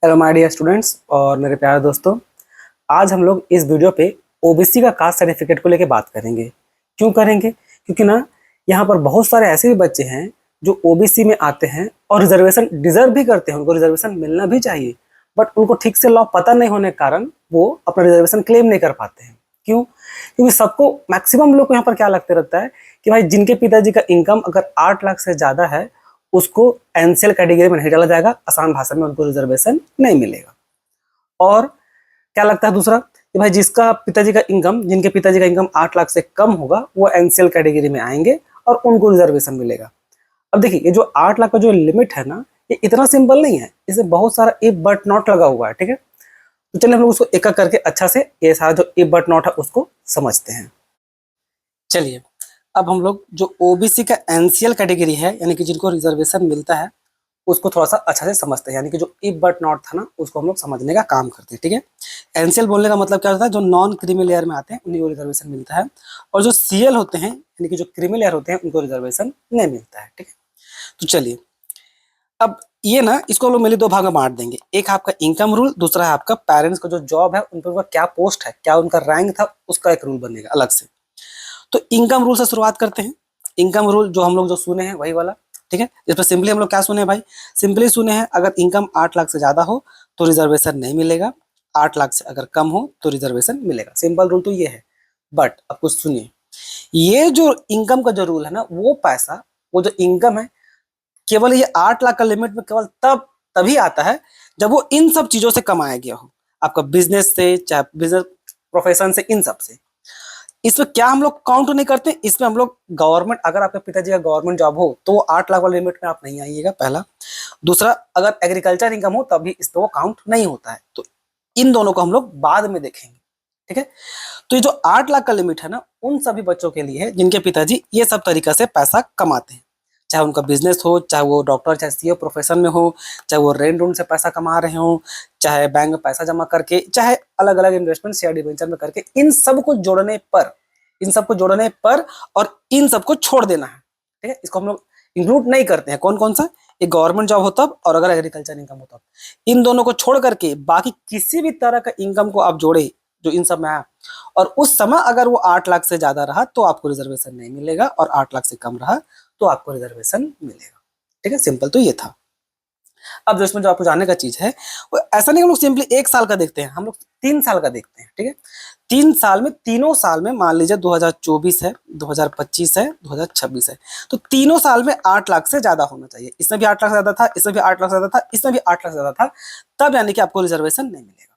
Hello my dear students और मेरे प्यारे दोस्तों। आज हम लोग इस वीडियो पे ओबीसी का कास्ट सर्टिफिकेट को लेके बात करेंगे। क्यों करेंगे? क्योंकि ना यहाँ पर बहुत सारे ऐसे भी बच्चे हैं जो ओबीसी में आते हैं और रिजर्वेशन डिजर्व भी करते हैं, उनको रिजर्वेशन मिलना भी चाहिए, बट उनको ठीक से लॉ पता नहीं होने के कारण वो अपना रिजर्वेशन क्लेम नहीं कर पाते हैं। क्यों? क्योंकि सबको मैक्सिमम लोग को यहाँ पर क्या लगता रहता है कि भाई जिनके पिताजी का इनकम अगर 8 लाख से ज्यादा है उसको एनसीएल कैटेगरी में नहीं डाला जाएगा, आसान भाषा में उनको रिजर्वेशन नहीं मिलेगा। और क्या लगता है दूसरा कि भाई जिनके पिताजी का इनकम 8 लाख से कम होगा वो एनसीएल कैटेगरी में आएंगे और उनको रिजर्वेशन मिलेगा। अब देखिए ये जो 8 लाख का जो लिमिट है ना, ये इतना सिंपल नहीं है, इसमें बहुत सारा इफ बट नॉट लगा हुआ है। ठीक है, तो चलिए हम लोग उसको एक एक करके अच्छा से ये सारा जो इफ बट नॉट है उसको समझते हैं। चलिए अब हम लोग जो ओबीसी का एनसीएल कैटेगरी है यानी कि जिनको रिजर्वेशन मिलता है उसको थोड़ा सा अच्छा से समझते हैं, यानी कि जो इफ बट नॉट था ना उसको हम लोग समझने का काम करते हैं। ठीक है, एनसीएल बोलने का मतलब क्या होता है, जो नॉन क्रीमी लेयर में आते हैं उन्हीं को रिजर्वेशन मिलता है, और जो सीएल होते हैं यानी कि जो क्रीमी लेयर होते हैं उनको रिजर्वेशन नहीं मिलता है। ठीक है, तो चलिए अब ये ना इसको हम लोग मिले दो भाग में बांट देंगे। एक है आपका इनकम रूल, दूसरा है आपका पेरेंट्स का जो जॉब है उन पर उनका क्या पोस्ट है, क्या उनका रैंक था, उसका एक रूल बनेगा अलग से। तो इनकम रूल से शुरुआत करते हैं। इनकम रूल जो हम लोग जो सुने हैं वही वाला। ठीक है, इस पर सिंपली हम लोग क्या सुने हैं भाई, सिंपली सुने हैं अगर इनकम 8 लाख से ज्यादा हो तो रिजर्वेशन नहीं मिलेगा, 8 लाख से अगर कम हो तो रिजर्वेशन मिलेगा। सिंपल रूल तो ये है। बट अब कुछ सुनिए, ये जो इनकम का जो रूल है ना, वो पैसा, वो जो इनकम है, केवल ये 8 लाख का लिमिट में केवल तभी आता है जब वो इन सब चीजों से कमाया गया हो, आपका बिजनेस से, चाहे बिजनेस प्रोफेशन से, इन सब से। इसमें क्या हम लोग काउंट नहीं करते, इसमें हम लोग गवर्नमेंट, अगर आपके पिताजी का गवर्नमेंट जॉब हो तो वो 8 लाख वाले लिमिट में आप नहीं आइएगा, पहला। दूसरा, अगर एग्रीकल्चर इनकम हो तभी इस पे वो काउंट नहीं होता है। तो इन दोनों को हम लोग बाद में देखेंगे। ठीक है, तो ये जो 8 लाख का लिमिट है ना, उन सभी बच्चों के लिए है जिनके पिताजी ये सब तरीका से पैसा कमाते हैं, चाहे उनका बिजनेस हो, चाहे वो डॉक्टर, चाहे सीए प्रोफेशन में हो, चाहे वो रेंट रूम से पैसा कमा रहे हो, चाहे बैंक में पैसा जमा करके, चाहे अलग अलग इन्वेस्टमेंट शेयर डिवेंचर में करके, इन सबको जोड़ने पर और इन सबको छोड़ देना है। ठीक है, इसको हम लोग इंक्लूड नहीं करते हैं। कौन कौन सा? एक गवर्नमेंट जॉब हो तब, और अगर एग्रीकल्चर इनकम हो तब। इन दोनों को छोड़ करके बाकी किसी भी तरह का इनकम को आप जोड़े जो इन सब में आया, और उस समय अगर वो 8 लाख से ज्यादा रहा तो आपको रिजर्वेशन नहीं मिलेगा, और 8 लाख से कम रहा तो आपको रिजर्वेशन मिलेगा। ठीक है, सिंपल तो ये था। अब जो इसमें जो आपको जानने का चीज है, वो ऐसा नहीं हम लोग सिंपली 1 साल का देखते हैं, हम लोग 3 साल का देखते हैं। ठीक है, 3 साल में, तीनों साल में, मान लीजिए 2024 है, 2025 है, 2026 है, तो तीनों साल में 8 लाख से ज्यादा होना चाहिए। इसमें भी 8 लाख से ज्यादा था, इसमें भी 8 लाख से ज्यादा था, इसमें भी 8 लाख से ज्यादा था, तब यानी कि आपको रिजर्वेशन नहीं मिलेगा।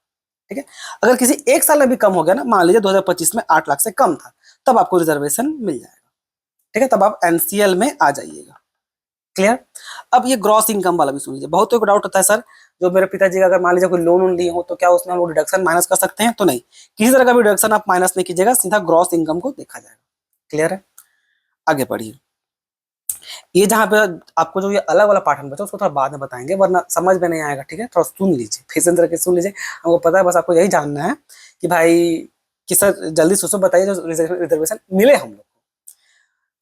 ठीक है, अगर किसी एक साल में भी कम हो गया ना, मान लीजिए 2025 में 8 लाख से कम था, तब आपको रिजर्वेशन मिल जाएगा। ठीक है, तब आप एनसीएल में आ जाइएगा। क्लियर? अब ये ग्रॉस इनकम वाला भी सुन लीजिए। बहुत को डाउट होता है, सर जो मेरे पिताजी का अगर मान लीजिए कोई लोन लिए हो तो क्या उसमें हम लोग डिडक्शन माइनस कर सकते हैं? तो नहीं, किसी तरह का भी डिडक्शन आप माइनस नहीं कीजिएगा, सीधा ग्रॉस इनकम को देखा जाएगा। क्लियर है? आगे बढ़िए। ये जहाँ पे आपको जो ये अलग वाला पार्ट हम बचा उसको थोड़ा बाद में बताएंगे, वरना समझ में नहीं आएगा। ठीक है, थोड़ा सुन लीजिए, फिर तरह के सुन लीजिए। हमको पता है, बस आपको यही जानना है कि भाई कि सर जल्दी से बताइए जो रिजर्वेशन मिले हम लोग को,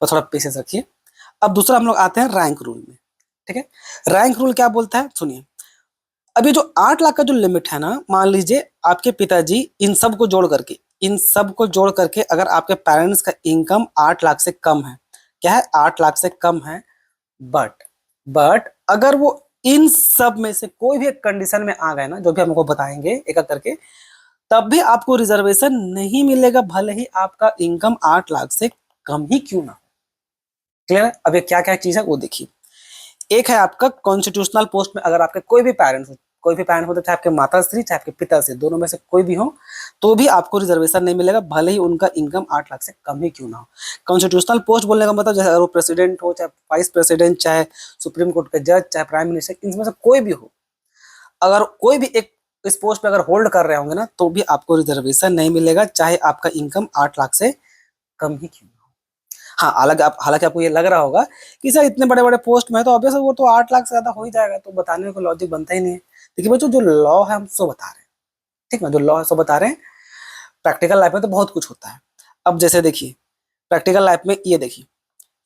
तो थोड़ा पेशेंस रखिए। अब दूसरा हम लोग आते हैं रैंक रूल में। ठीक है, रैंक रूल क्या बोलता है सुनिए। अब ये जो 8 लाख का जो लिमिट है ना, मान लीजिए आपके पिताजी इन सब को जोड़ करके अगर आपके पेरेंट्स का इनकम 8 लाख से कम है, क्या है, 8 लाख से कम है, बट अगर वो इन सब में से कोई भी एक कंडीशन में आ गए ना, जो भी हमको बताएंगे एक एक करके, तब भी आपको रिजर्वेशन नहीं मिलेगा, भले ही आपका इनकम 8 लाख से कम ही क्यों ना हो। क्लियर है? अब ये क्या क्या चीज है वो देखिए। एक है आपका कॉन्स्टिट्यूशनल पोस्ट में अगर आपके कोई भी पेरेंट्स हो, तो चाहे आपके माता श्री चाहे आपके पिता श्री, दोनों में से कोई भी हो, तो भी आपको रिजर्वेशन नहीं मिलेगा, भले ही उनका इनकम 8 लाख से कम ही क्यों ना हो। कॉन्स्टिट्यूशनल पोस्ट बोलने का मतलब जैसे अगर वो प्रेसिडेंट हो, चाहे वाइस प्रेसिडेंट, चाहे सुप्रीम कोर्ट के जज, चाहे प्राइम मिनिस्टर, इनमें से कोई भी हो, अगर कोई भी एक इस पोस्ट पे अगर होल्ड कर रहे होंगे ना, तो भी आपको रिजर्वेशन नहीं मिलेगा, चाहे आपका इनकम 8 लाख से कम ही क्यों ना हो। हाँ, हालांकि आपको ये लग रहा होगा कि सर इतने बड़े बड़े पोस्ट में है तो ऑब्वियस वो तो 8 लाख से ज्यादा हो ही जाएगा, तो बताने में कोई लॉजिक बनता ही नहीं है। देखिए बच्चों, जो लॉ है हम सो बता रहे हैं। ठीक है, जो लॉ है सो बता रहे हैं। प्रैक्टिकल लाइफ में तो बहुत कुछ होता है। अब जैसे देखिए, प्रैक्टिकल लाइफ में ये देखिए,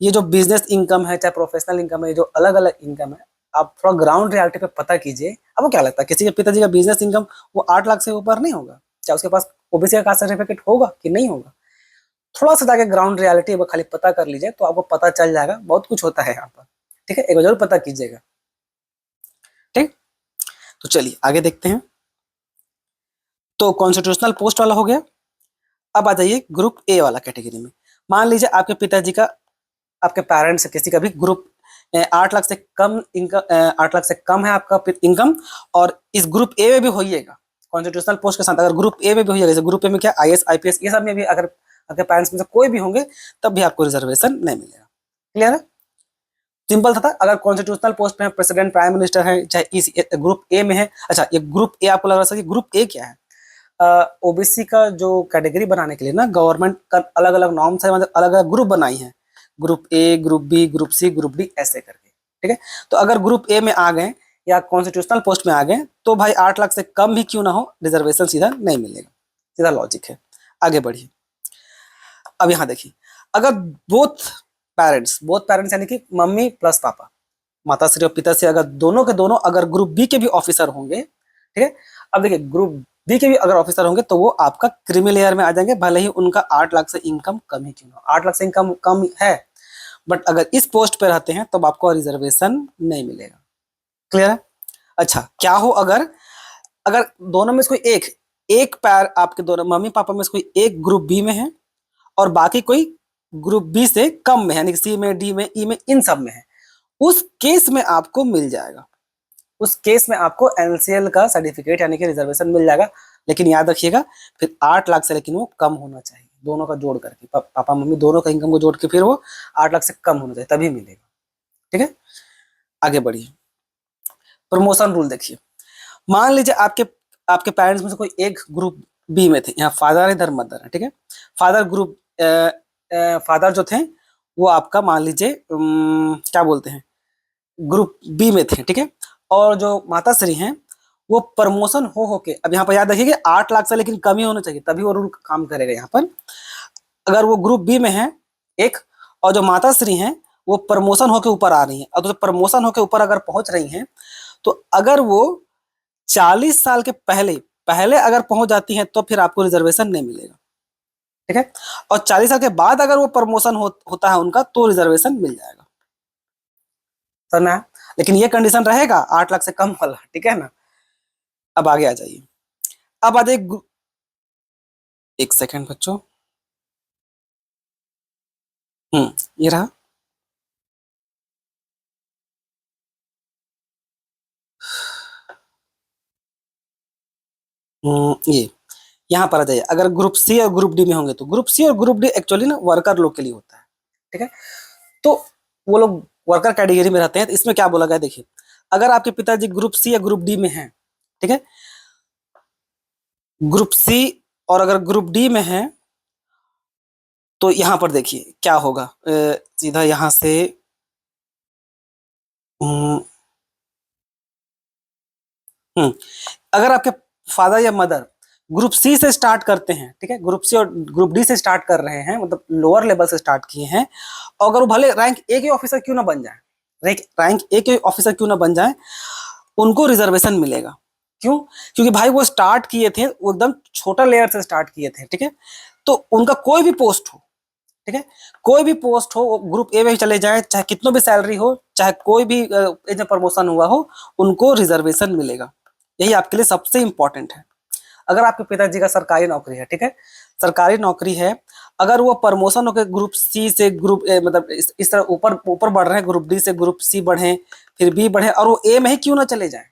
ये जो बिजनेस इनकम है, चाहे प्रोफेशनल इनकम है, जो अलग अलग इनकम है, आप थोड़ा ग्राउंड रियलिटी पे पता कीजिए। आपको क्या लगता है किसी के पिताजी का बिजनेस इनकम वो 8 लाख से ऊपर नहीं होगा? चाहे उसके पास ओबीसी का कास्ट सर्टिफिकेट होगा कि नहीं होगा? थोड़ा सा जाके ग्राउंड रियलिटी खाली पता कर लीजिए तो आपको पता चल जाएगा, बहुत कुछ होता है यहाँ पर। ठीक है, एक बार जरूर पता कीजिएगा। ठीक, तो चलिए आगे देखते हैं। तो कॉन्स्टिट्यूशनल पोस्ट वाला हो गया। अब आ जाइए ग्रुप ए वाला कैटेगरी में। मान लीजिए आपके पिताजी का, आपके पेरेंट्स किसी का भी ग्रुप 8 लाख से कम इनकम, 8 लाख से कम है आपका इनकम, और इस ग्रुप ए में भी होइएगा कॉन्स्टिट्यूशनल पोस्ट के साथ। अगर ग्रुप ए में भी होइएगा, जैसे ग्रुप ए में क्या आईएएस आईपीएस ये सब में भी अगर आपके पेरेंट्स में से कोई भी होंगे तब भी आपको रिजर्वेशन नहीं मिलेगा। क्लियर है? सिंपल था। अगर कॉन्स्टिट्यूशनल पोस्ट में प्रेसिडेंट प्राइम मिनिस्टर है, चाहे इस ग्रुप ए में है। अच्छा, ये ग्रुप ए आपको लग रहा है कि ग्रुप ए क्या है? ओबीसी का जो कैटेगरी बनाने के लिए ना गवर्नमेंट का अलग अलग नॉर्म्स है, मतलब अलग अलग ग्रुप बनाई है। Group A, group B, group C, group D, ऐसे करके। ठीक है, तो अगर ग्रुप ए में आ गए या कॉन्स्टिट्यूशनल पोस्ट में आ गए तो भाई 8 लाख से कम भी क्यों ना हो, रिजर्वेशन सीधा नहीं मिलेगा। सीधा लॉजिक है। आगे बढ़िए। अब यहाँ देखिए, अगर बोथ पेरेंट्स यानी कि मम्मी प्लस पापा, माता श्री और पिता से, अगर दोनों के दोनों अगर ग्रुप बी के भी ऑफिसर होंगे, ठीक है। अब देखिए, ग्रुप बी के भी अगर ऑफिसर होंगे तो वो आपका क्रीमी लेयर में आ जाएंगे, भले ही उनका 8 लाख से इनकम कम ही क्यों ना हो। 8 लाख से इनकम कम है, बट अगर इस पोस्ट पे रहते हैं तब आपको रिजर्वेशन नहीं मिलेगा। क्लियर है? अच्छा, क्या हो अगर अगर दोनों में से कोई एक पैर आपके दोनों मम्मी पापा में से कोई एक ग्रुप बी में है और बाकी कोई ग्रुप बी से कम में है, यानी सी में, डी में, ई में, इन सब में है, उस केस में आपको मिल जाएगा। उस केस में आपको एनसीएल का सर्टिफिकेट यानी कि रिजर्वेशन मिल जाएगा। लेकिन याद रखिएगा, फिर 8 लाख से लेकिन वो कम होना चाहिए, दोनों का जोड़ करके, पापा मम्मी दोनों का इनकम को जोड़ के फिर वो 8 लाख से कम होना चाहिए, तभी मिलेगा। ठीक है, आगे बढ़िए। प्रमोशन रूल देखिए। मान लीजिए आपके पेरेंट्स में से कोई एक ग्रुप बी में थे, यहाँ फादर है, इधर मदर है। ठीक है, फादर जो थे वो आपका मान लीजिए क्या बोलते हैं, ग्रुप बी में थे। ठीक है, और जो माता श्री हैं वो प्रमोशन हो के, अब यहाँ पर याद रखिए 8 लाख से लेकिन कम ही होना चाहिए, तभी वो रूल काम करेगा यहाँ पर। अगर वो ग्रुप बी में है एक, और जो माता श्री हैं वो प्रमोशन होके ऊपर आ रही हैं, और तो प्रमोशन होके ऊपर अगर पहुंच रही हैं तो अगर वो 40 साल के पहले पहले अगर पहुंच जाती हैं तो फिर आपको रिजर्वेशन नहीं मिलेगा। ठीक है, और 40 साल के बाद अगर वो प्रमोशन होता है उनका तो रिजर्वेशन मिल जाएगा। समझ में? लेकिन ये कंडीशन रहेगा 8 लाख से कम वाला। ठीक है ना? अब आगे आ जाइए। अब आ जाइए, एक सेकंड बच्चों, ये रहा। ये यहाँ पर आ जाइए। अगर ग्रुप सी और ग्रुप डी में होंगे तो ग्रुप सी और ग्रुप डी एक्चुअली ना वर्कर लोग के लिए होता है। ठीक है, तो वो लोग वर्कर कैटेगरी में रहते हैं। तो इसमें क्या बोला गया देखिए, अगर आपके पिताजी ग्रुप सी या ग्रुप डी में हैं, ठीक है, ग्रुप सी और अगर ग्रुप डी में है तो यहाँ पर देखिए क्या होगा। सीधा यहाँ से हम्म, हम्म, अगर आपके फादर या मदर ग्रुप सी से स्टार्ट करते हैं, ठीक है, ग्रुप सी और ग्रुप डी से स्टार्ट कर रहे हैं, मतलब लोअर लेवल से स्टार्ट किए हैं, और अगर वो भले रैंक ए के ऑफिसर क्यों ना बन जाए, रैंक ए के ऑफिसर क्यों ना बन जाए, उनको रिजर्वेशन मिलेगा। क्यों? क्योंकि भाई वो स्टार्ट किए थे, वो एकदम छोटा लेयर से स्टार्ट किए थे। ठीक है, तो उनका कोई भी पोस्ट हो, ठीक है, कोई भी पोस्ट हो, ग्रुप ए में चले जाए, चाहे कितना भी सैलरी हो, चाहे कोई भी एज में प्रमोशन हुआ हो, उनको रिजर्वेशन मिलेगा। यही आपके लिए सबसे इंपॉर्टेंट है। अगर आपके पिताजी का सरकारी नौकरी है, ठीक है, सरकारी नौकरी है, अगर वो प्रमोशन होकर ग्रुप सी से ग्रुप मतलब इस तरह ऊपर ऊपर बढ़ रहे हैं, ग्रुप डी से ग्रुप सी बढ़े, फिर बी बढ़े, और वो ए में ही क्यों ना चले जाए,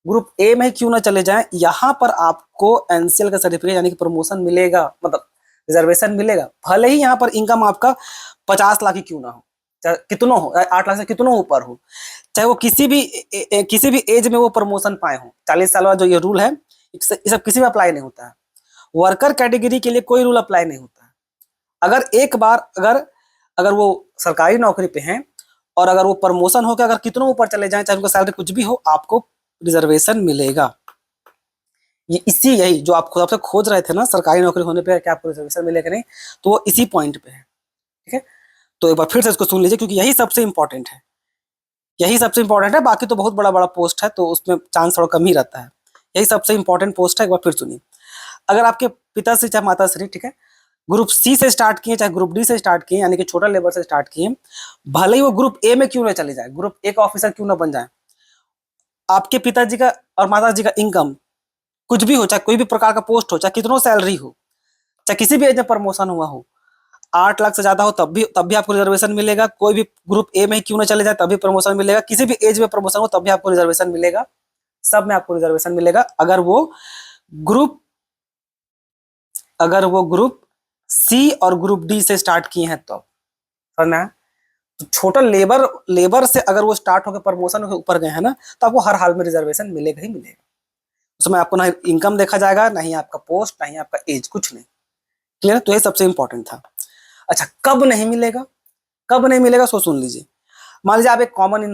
ग्रुप ए में ही क्यों ना चले जाए, यहाँ पर आपको एनसीएल का सर्टिफिकेट यानी कि प्रमोशन मिलेगा, मतलब रिजर्वेशन मिलेगा। भले ही यहाँ पर इनकम आपका 50 लाख ही क्यों ना हो, चाहे कितना हो, 8 लाख से कितना ऊपर हो, चाहे वो किसी भी एज में वो प्रमोशन पाए हो। 40 साल वाला जो ये रूल है, ये सब किसी में अप्लाई नहीं होता है। वर्कर कैटेगरी के लिए कोई रूल अप्लाई नहीं होता है। अगर एक बार अगर वो सरकारी नौकरी पे हैं और अगर वो प्रमोशन होकर अगर कितना ऊपर चले जाएं, चाहे उनका सैलरी कुछ भी हो, आपको रिजर्वेशन मिलेगा। यही जो आप खुद आपसे खोज रहे थे ना, सरकारी नौकरी होने पे क्या आपको रिजर्वेशन मिलेगा नहीं, तो वो इसी पॉइंट पे है। ठीक है, तो एक बार फिर से इसको सुन लीजिए क्योंकि यही सबसे इंपॉर्टेंट है। यही सबसे इंपॉर्टेंट है, बाकी तो बहुत बड़ा बड़ा पोस्ट है तो उसमें चांस थोड़ा कम ही रहता है। यही सबसे इंपॉर्टेंट पोस्ट है, एक बार फिर सुनिए। अगर आपके पिताश्री चाहे माताश्री, ठीक है, ग्रुप सी से स्टार्ट किए चाहे ग्रुप डी से स्टार्ट किए, यानी कि छोटा लेवल से स्टार्ट किए, भले ही वो ग्रुप ए में क्यों ना चले जाए, ग्रुप ए का ऑफिसर क्यों ना बन जाए, आपके पिताजी का और माताजी का इनकम कुछ भी हो, चाहे कोई भी प्रकार का पोस्ट हो, चाहे कितनों सैलरी हो, चाहे किसी भी एज में प्रमोशन हुआ हो, 8 लाख से ज्यादा हो तब भी आपको रिजर्वेशन मिलेगा। कोई भी ग्रुप ए में क्यों ना चले जाए तब भी प्रमोशन मिलेगा। किसी भी एज में प्रमोशन हो तब भी आपको रिजर्वेशन मिलेगा। सब में आपको रिजर्वेशन मिलेगा ग्रुप अगर वो ग्रुप सी और ग्रुप डी से स्टार्ट किए हैं तो समझना है। तो छोटा लेबर से अगर वो स्टार्ट होकर प्रमोशन होकर ऊपर गए हैं ना, तो आपको हर हाल में रिजर्वेशन मिलेगा ही मिलेगा। उसमें आपको ना इनकम देखा जाएगा, ना ही आपका पोस्ट, ना ही आपका एज, कुछ नहीं। क्लियर? तो ये सबसे इंपॉर्टेंट था। अच्छा, कब नहीं मिलेगा, कब नहीं मिलेगा सो सुन लीजिए। मान लीजिए आप एक कॉमन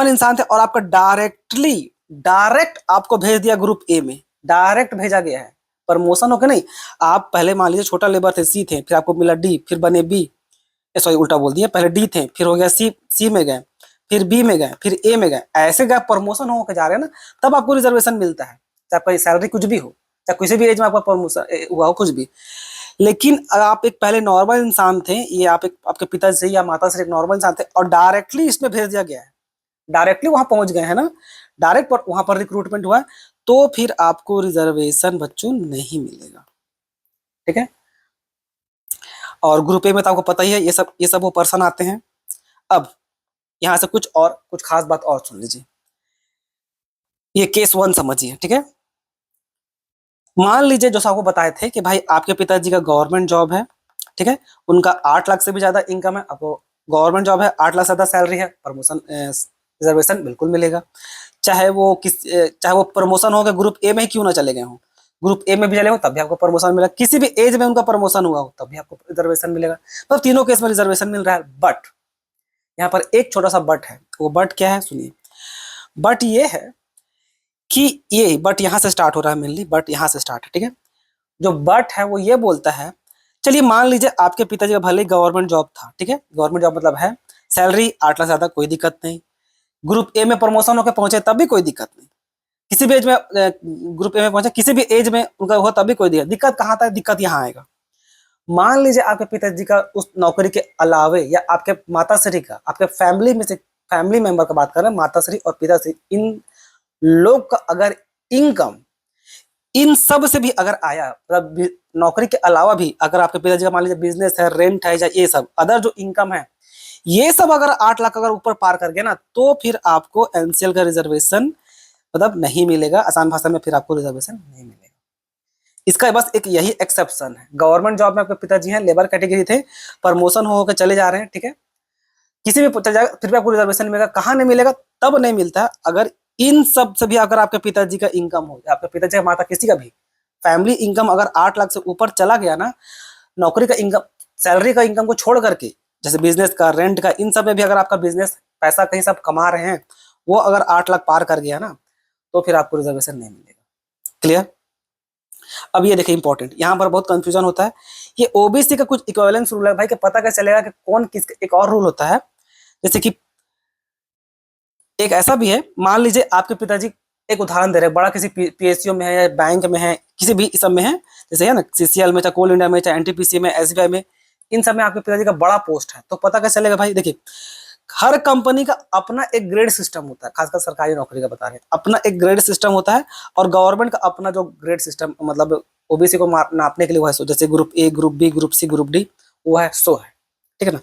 इंसान थे और आपका डायरेक्ट आपको भेज दिया ग्रुप ए में, डायरेक्ट भेजा गया है, प्रमोशन होकर नहीं। आप पहले मान लीजिए छोटा लेबर थे, सी थे, फिर आपको मिला डी, फिर बने बी, सॉरी उल्टा बोल दिया, पहले डी थे, फिर हो गया सी में गए, फिर बी में गए, फिर ए में गए, ऐसे गए प्रमोशन होकर जा रहे हैं ना, तब आपको रिजर्वेशन मिलता है, चाहे आपका सैलरी कुछ भी हो, चाहे किसी भी एज में आपका प्रमोशन हुआ हो, कुछ भी। लेकिन अगर आप एक पहले नॉर्मल इंसान थे, ये आप एक आपके पिता से या माता से एक नॉर्मल इंसान थे और डायरेक्टली इसमें भेज दिया गया है, डायरेक्टली वहां पहुंच गए हैं ना, डायरेक्ट पर वहां पर रिक्रूटमेंट हुआ है, तो फिर आपको रिजर्वेशन बच्चों नहीं मिलेगा। ठीक है? और ग्रुप ए में तो आपको पता ही है, ये सब वो पर्सन आते हैं। अब यहां से कुछ खास बात और सुन लीजिए। ये केस 1 समझिए। ठीक है? मान लीजिए जो आपको बताए थे कि भाई आपके पिताजी का गवर्नमेंट जॉब है, ठीक है, उनका 8 लाख से भी ज्यादा इनकम है, आपको गवर्नमेंट जॉब है, 8 लाख से ज्यादा सैलरी है, प्रमोशन रिजर्वेशन बिल्कुल मिलेगा। चाहे वो प्रमोशन हो गया ग्रुप ए में ही क्यों ना चले गए हो, ग्रुप ए में भी चले हो तब भी आपको प्रमोशन मिलेगा, किसी भी एज में उनका प्रमोशन हुआ हो तब भी आपको रिजर्वेशन मिलेगा। तो तीनों केस में रिजर्वेशन मिल रहा है। बट यहाँ पर एक छोटा सा बट है। वो बट क्या है सुनिए। बट ये है कि ये बट यहाँ से स्टार्ट हो रहा है, मेनली बट यहाँ से स्टार्ट है। ठीक है? जो बट है वो ये बोलता है, चलिए मान लीजिए आपके पिताजी का भले ही गवर्नमेंट जॉब था, ठीक है, गवर्नमेंट जॉब मतलब है, सैलरी 8 लाख ज्यादा, कोई दिक्कत नहीं, ग्रुप ए में प्रमोशन होकर पहुंचे तब भी कोई दिक्कत नहीं, किसी भी एज में ग्रुप ए में पहुंचे, किसी भी एज में उनका हुआ तब भी कोई दिक्कत। दिक्कत कहाँ था? दिक्कत यहाँ आएगा। मान लीजिए आपके पिताजी का उस नौकरी के अलावे या आपके माताश्री का, आपके फैमिली में से फैमिली मेंबर का बात कर रहे हैं, माताश्री और पिताश्री, इन लोग का अगर इनकम इन सब से भी अगर आया, मतलब नौकरी के अलावा भी अगर आपके पिताजी का मान लीजिए बिजनेस है, रेंट है, या ये सब अदर जो इनकम है, ये सब अगर 8 लाख अगर ऊपर पार कर गया ना, तो फिर आपको एनसीएल का रिजर्वेशन मतलब नहीं मिलेगा। आसान भाषा में फिर आपको रिजर्वेशन नहीं मिलेगा। इसका बस एक यही एक्सेप्शन है। गवर्नमेंट जॉब में आपके पिताजी हैं, लेबर कैटेगरी थे, प्रमोशन हो होकर चले जा रहे हैं, ठीक है, किसी भी चल जाएगा, फिर भी आपको रिजर्वेशन मिलेगा। कहाँ नहीं मिलेगा? तब नहीं मिलता अगर इन सब से भी अगर आपके पिताजी का इनकम हो, आपके पिताजी का माता किसी का भी फैमिली इनकम अगर 8 लाख से ऊपर चला गया ना, नौकरी का इनकम, सैलरी का इनकम को छोड़ करके, जैसे बिजनेस का, रेंट का, इन सब में भी अगर आपका बिजनेस पैसा कहीं सब कमा रहे हैं, वो अगर 8 लाख पार कर गया ना, तो फिर आपको रिजर्वेशन नहीं मिलेगा। क्लियर? अब ये देखिए इंपॉर्टेंट, यहाँ पर बहुत कंफ्यूजन होता है। ये ओबीसी का कुछ इक्विवेलेंस रूल है भाई, कि पता कैसे चलेगा कि कौन किस। एक और रूल होता है, जैसे कि एक ऐसा भी है, मान लीजिए आपके पिताजी, एक उदाहरण दे रहे हैं, बड़ा किसी पीएसयू में है या बैंक में है, किसी भी इस सब में है, जैसे है ना सीसीएल में, चाहे कोल इंडिया में, चाहे एनटीपीसी में, एसबीआई में, इन सब में आपके पिताजी का बड़ा पोस्ट है, तो पता कैसे चलेगा भाई? देखिए, हर कंपनी का अपना एक ग्रेड सिस्टम होता है, खासकर सरकारी नौकरी का बता रहे हैं, अपना एक ग्रेड सिस्टम होता है, और गवर्नमेंट का अपना जो ग्रेड सिस्टम, मतलब ओबीसी को नापने के लिए वो है, सो जैसे group A, group B, group C, group D, वो है, सो है। ठीक है ना?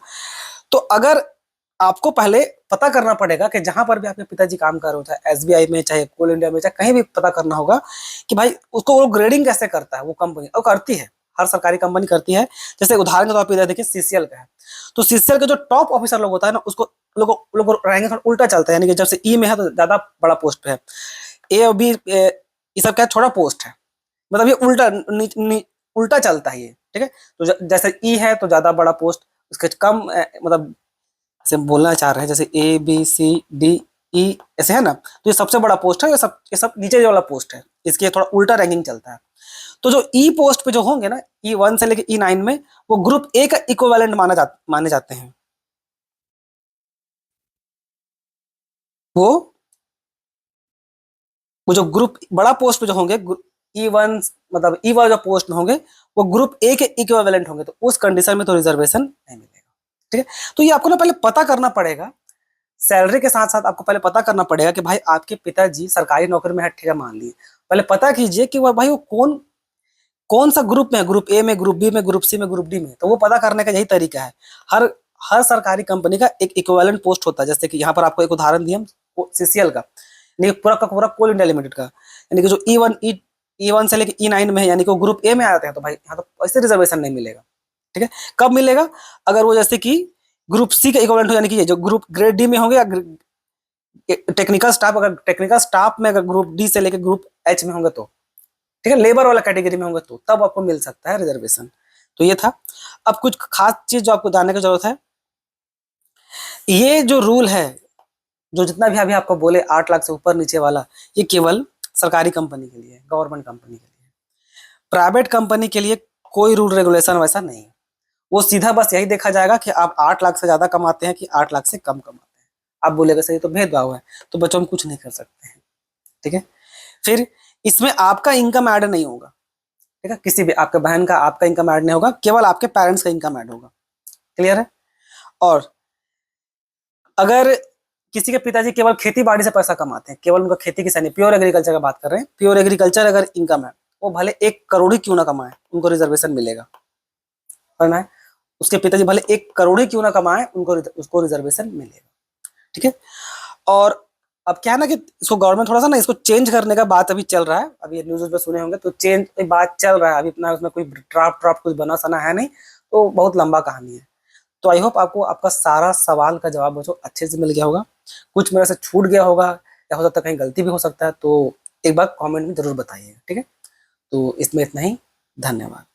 तो अगर आपको पहले पता करना पड़ेगा कि जहां पर भी आपके पिताजी काम कर रहे हो, चाहे एसबीआई में, चाहे कोल इंडिया में, चाहे कहीं भी पता करना होगा कि भाई उसको वो ग्रेडिंग कैसे करता है वो कंपनी, और करती है, हर सरकारी कंपनी करती है। जैसे उदाहरण के तौर पर देखिए सीसीएल का है, तो सीसीएल के जो टॉप ऑफिसर लोग होता है ना, उसको लोग रैंकिंग थोड़ा उल्टा चलता है, यानी कि जब से ई में है तो ज्यादा बड़ा पोस्ट पे है, ए और बी ये सब क्या छोटा पोस्ट है, मतलब ये उल्टा चलता है ये। ठीक है? तो जैसे ई है तो ज्यादा बड़ा पोस्ट, उसके कम मतलब जैसे बोलना चाह रहे हैं, जैसे A B C D E ऐसे है ना, तो ये सबसे बड़ा पोस्ट है, ये सब नीचे वाला पोस्ट है, इसके थोड़ा उल्टा रैंकिंग चलता है। तो जो ई पोस्ट पे जो होंगे ना, E1 से लेके E9 में, वो ग्रुप ए का इक्विवेलेंट माने जाते हैं। वो जो ग्रुप बड़ा पोस्ट पे जो होंगे, E1 मतलब ई वाला जो पोस्ट में होंगे वो ग्रुप ए के इक्विवेलेंट होंगे, तो उस कंडीशन में तो रिजर्वेशन नहीं मिलेगा। ठीक है, तो ये आपको ना पहले पता करना पड़ेगा, सैलरी के साथ साथ आपको पहले पता करना पड़ेगा कि भाई आपके पिताजी सरकारी नौकरी में है, ठीक है मान लिए, पहले पता कीजिए कि वो भाई वो कौन कौन सा ग्रुप में है, ग्रुप ए में, ग्रुप बी में, ग्रुप सी में, ग्रुप डी में। तो वो पता करने का यही तरीका है। हर हर सरकारी कंपनी का एक इक्विवेलेंट पोस्ट होता है, जैसे कि यहाँ पर आपको एक उदाहरण दिया हम सीसीएल का, यानी पूरा का पूरा कोल इंडिया लिमिटेड का, यानी कि जो ई वन से लेकर E9 में है, यानी कि वो ग्रुप ए में आते हैं, तो भाई यहाँ तो ऐसे रिजर्वेशन नहीं मिलेगा। ठीक है, कब मिलेगा? अगर वो जैसे कि ग्रुप सी का इक्विवेलेंट हो, यानी कि ये जो ग्रुप ग्रेड डी में होंगे, या टेक्निकल स्टाफ, अगर टेक्निकल स्टाफ में अगर ग्रुप डी से लेकर ग्रुप एच में होंगे तो, ठीक है, लेबर वाला कैटेगरी में होंगे तो तब आपको मिल सकता है रिजर्वेशन। तो ये था। अब कुछ खास चीज जो आपको जानने की जरूरत है, ये जो रूल है, जो जितना भी अभी आपको बोले 8 लाख से ऊपर नीचे वाला, ये केवल सरकारी कंपनी के लिए, गवर्नमेंट कंपनी के लिए। प्राइवेट कंपनी के लिए कोई रूल रेगुलेशन वैसा नहीं है। वो सीधा बस यही देखा जाएगा कि आप 8 लाख से ज्यादा कमाते हैं कि 8 लाख से कम कमाते हैं। आप बोलेगा सही तो भेदभाव है, तो बच्चों हम कुछ नहीं कर सकते हैं। ठीक है, फिर इसमें आपका इनकम ऐड नहीं होगा। ठीक है, किसी भी आपके बहन का आपका इनकम ऐड नहीं होगा, केवल आपके पेरेंट्स का इनकम ऐड होगा। क्लियर है? और अगर किसी के पिताजी केवल खेती बाड़ी से पैसा कमाते हैं, केवल उनका खेती किसानी, प्योर एग्रीकल्चर का बात कर रहे हैं, प्योर एग्रीकल्चर अगर इनकम है, वो भले 1 करोड़ ही क्यों ना कमाए, उनको रिजर्वेशन मिलेगा। समझ में? उसके पिताजी भले 1 करोड़ ही क्यों ना कमाए, उसको रिजर्वेशन मिलेगा। ठीक है, और अब क्या है ना कि इसको गवर्नमेंट थोड़ा सा ना इसको चेंज करने का बात अभी चल रहा है, अभी न्यूज में सुने होंगे, तो चेंज बात चल रहा है अभी, इतना उसमें कोई ड्राफ्ट कुछ बना सना है नहीं, तो बहुत लंबा कहानी है। तो आई होप आपको आपका सारा सवाल का जवाब बच्चों अच्छे से मिल गया होगा। कुछ मेरे से छूट गया होगा, या हो सकता है कहीं गलती भी हो सकता है, तो एक बार कमेंट में जरूर बताइएगा। ठीक है, तो इसमें इतना ही। धन्यवाद।